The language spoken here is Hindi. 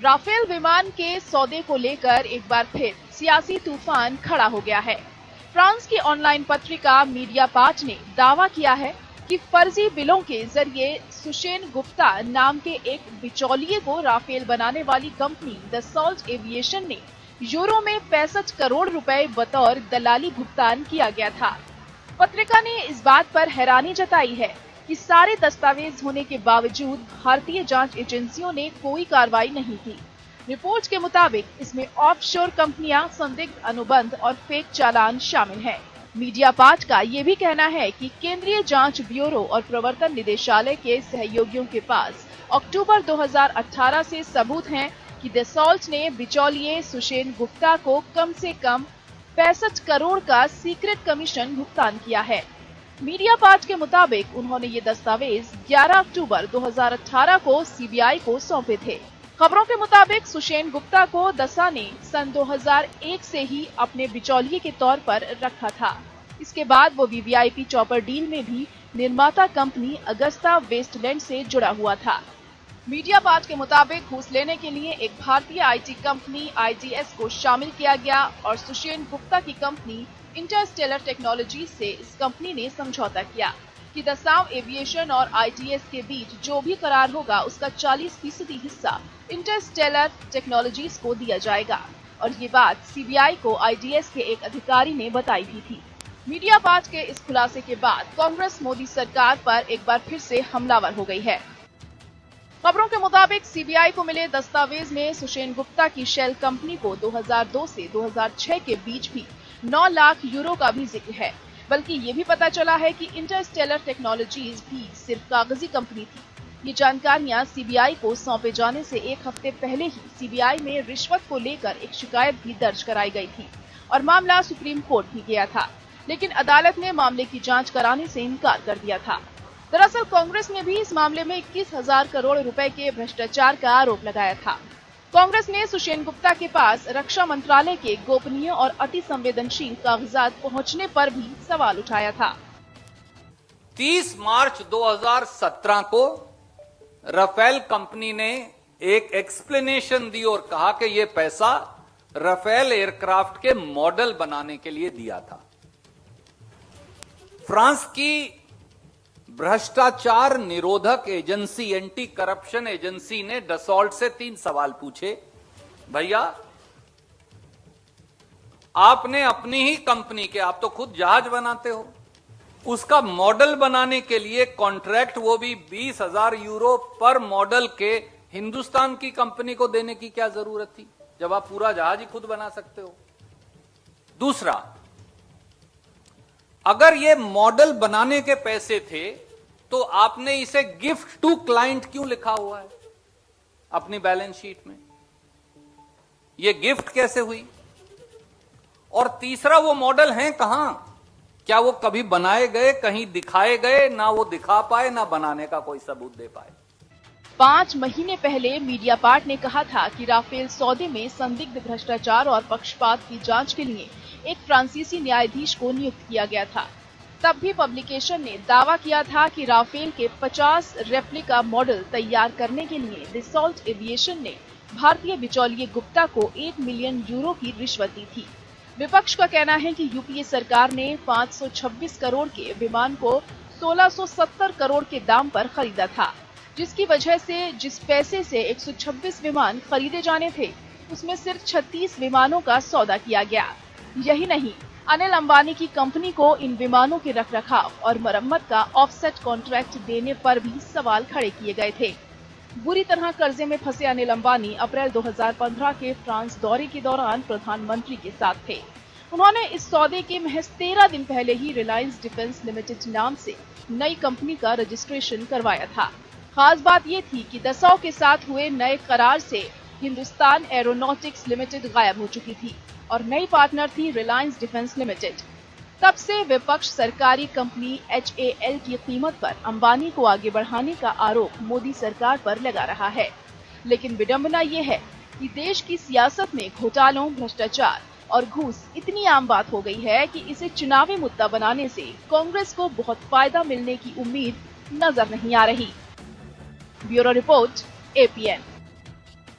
राफेल विमान के सौदे को लेकर एक बार फिर सियासी तूफान खड़ा हो गया है। फ्रांस की ऑनलाइन पत्रिका मीडियापार्ट ने दावा किया है कि फर्जी बिलों के जरिए सुशेन गुप्ता नाम के एक बिचौलिए को राफेल बनाने वाली कंपनी दसॉल्ट एविएशन ने यूरो में 65 करोड़ रुपए बतौर दलाली भुगतान किया गया था। पत्रिका ने इस बात पर हैरानी जताई है कि सारे दस्तावेज होने के बावजूद भारतीय जांच एजेंसियों ने कोई कार्रवाई नहीं की। रिपोर्ट के मुताबिक इसमें ऑफशोर कंपनियां, संदिग्ध अनुबंध और फेक चालान शामिल हैं। मीडियापार्ट का ये भी कहना है कि केंद्रीय जांच ब्यूरो और प्रवर्तन निदेशालय के सहयोगियों के पास अक्टूबर 2018 से सबूत हैं कि दसॉल्ट ने बिचौलिए सुशेन गुप्ता को कम से कम 65 करोड़ का सीक्रेट कमीशन भुगतान किया है। मीडियापार्ट के मुताबिक उन्होंने ये दस्तावेज 11 अक्टूबर 2018 को सीबीआई को सौंपे थे। खबरों के मुताबिक सुशेन गुप्ता को दसा ने सन 2001 से ही अपने बिचौलिए के तौर पर रखा था। इसके बाद वो वीवीआईपी चॉपर डील में भी निर्माता कंपनी अगस्ता वेस्टलैंड से जुड़ा हुआ था। मीडियापार्ट के मुताबिक घूस लेने के लिए एक भारतीय आईटी कंपनी आईटीएस को शामिल किया गया और सुशेन गुप्ता की कंपनी इंटरस्टेलर टेक्नोलॉजीज से इस कंपनी ने समझौता किया कि दसाव एविएशन और आईटीएस के बीच जो भी करार होगा उसका 40% हिस्सा इंटरस्टेलर टेक्नोलॉजीज को दिया जाएगा। और ये बात सीबीआई को आईटीएस के एक अधिकारी ने बताई भी थी। मीडियापार्ट के इस खुलासे के बाद कांग्रेस मोदी सरकार पर एक बार फिर से हमलावर हो गई है। खबरों के मुताबिक सीबीआई को मिले दस्तावेज में सुशेन गुप्ता की शेल कंपनी को 2002 से 2006 के बीच भी 9 लाख यूरो का भी जिक्र है। बल्कि ये भी पता चला है कि इंटरस्टेलर टेक्नोलॉजीज भी सिर्फ कागजी कंपनी थी। ये जानकारियां सीबीआई को सौंपे जाने से एक हफ्ते पहले ही सीबीआई में रिश्वत को लेकर एक शिकायत भी दर्ज कराई गई थी और मामला सुप्रीम कोर्ट भी गया था, लेकिन अदालत ने मामले की जांच कराने से इनकार कर दिया था। दरअसल कांग्रेस ने भी इस मामले में 21,000 करोड़ रुपए के भ्रष्टाचार का आरोप लगाया था। कांग्रेस ने सुशेन गुप्ता के पास रक्षा मंत्रालय के गोपनीय और अति संवेदनशील कागजात पहुंचने पर भी सवाल उठाया था। 30 मार्च 2017 को राफेल कंपनी ने एक एक्सप्लेनेशन दी और कहा कि यह पैसा राफेल एयरक्राफ्ट के मॉडल बनाने के लिए दिया था। फ्रांस की भ्रष्टाचार निरोधक एजेंसी, एंटी करप्शन एजेंसी ने दसॉल्ट से 3 सवाल पूछे। भैया, आपने अपनी ही कंपनी के, आप तो खुद जहाज बनाते हो, उसका मॉडल बनाने के लिए कॉन्ट्रैक्ट, वो भी 20,000 यूरो पर मॉडल के, हिंदुस्तान की कंपनी को देने की क्या जरूरत थी जब आप पूरा जहाज ही खुद बना सकते हो। दूसरा, अगर ये मॉडल बनाने के पैसे थे तो आपने इसे गिफ्ट टू क्लाइंट क्यों लिखा हुआ है अपनी बैलेंस शीट में? ये गिफ्ट कैसे हुई? और तीसरा, वो मॉडल हैं कहां? क्या वो कभी बनाए गए, कहीं दिखाए गए? ना वो दिखा पाए, ना बनाने का कोई सबूत दे पाए। 5 महीने पहले मीडियापार्ट ने कहा था कि राफेल सौदे में संदिग्ध भ्रष्टाचार और पक्षपात की जांच के लिए एक फ्रांसीसी न्यायाधीश को नियुक्त किया गया था। तब भी पब्लिकेशन ने दावा किया था कि राफेल के 50 रेप्लिका मॉडल तैयार करने के लिए दसॉल्ट एविएशन ने भारतीय बिचौलिए गुप्ता को 1 मिलियन यूरो की रिश्वत दी थी। विपक्ष का कहना है कि यूपीए सरकार ने 526 करोड़ के विमान को 1670 करोड़ के दाम पर खरीदा था, जिसकी वजह से जिस पैसे से 126 विमान खरीदे जाने थे, उसमें सिर्फ 36 विमानों का सौदा किया गया। यही नहीं, अनिल अंबानी की कंपनी को इन विमानों के रखरखाव और मरम्मत का ऑफसेट कॉन्ट्रैक्ट देने पर भी सवाल खड़े किए गए थे। बुरी तरह कर्जे में फंसे अनिल अंबानी अप्रैल 2015 के फ्रांस दौरे के दौरान प्रधानमंत्री के साथ थे। उन्होंने इस सौदे के महज 13 दिन पहले ही रिलायंस डिफेंस लिमिटेड नाम से नई कंपनी का रजिस्ट्रेशन करवाया था। खास बात ये थी कि दसाओ के साथ हुए नए करार से हिंदुस्तान एरोनॉटिक्स लिमिटेड गायब हो चुकी थी और नई पार्टनर थी रिलायंस डिफेंस लिमिटेड। तब से विपक्ष सरकारी कंपनी HAL की कीमत पर अंबानी को आगे बढ़ाने का आरोप मोदी सरकार पर लगा रहा है। लेकिन विडंबना ये है कि देश की सियासत में घोटालों, भ्रष्टाचार और घूस इतनी आम बात हो गई है कि इसे चुनावी मुद्दा बनाने से कांग्रेस को बहुत फायदा मिलने की उम्मीद नजर नहीं आ रही। Bureau report, APN।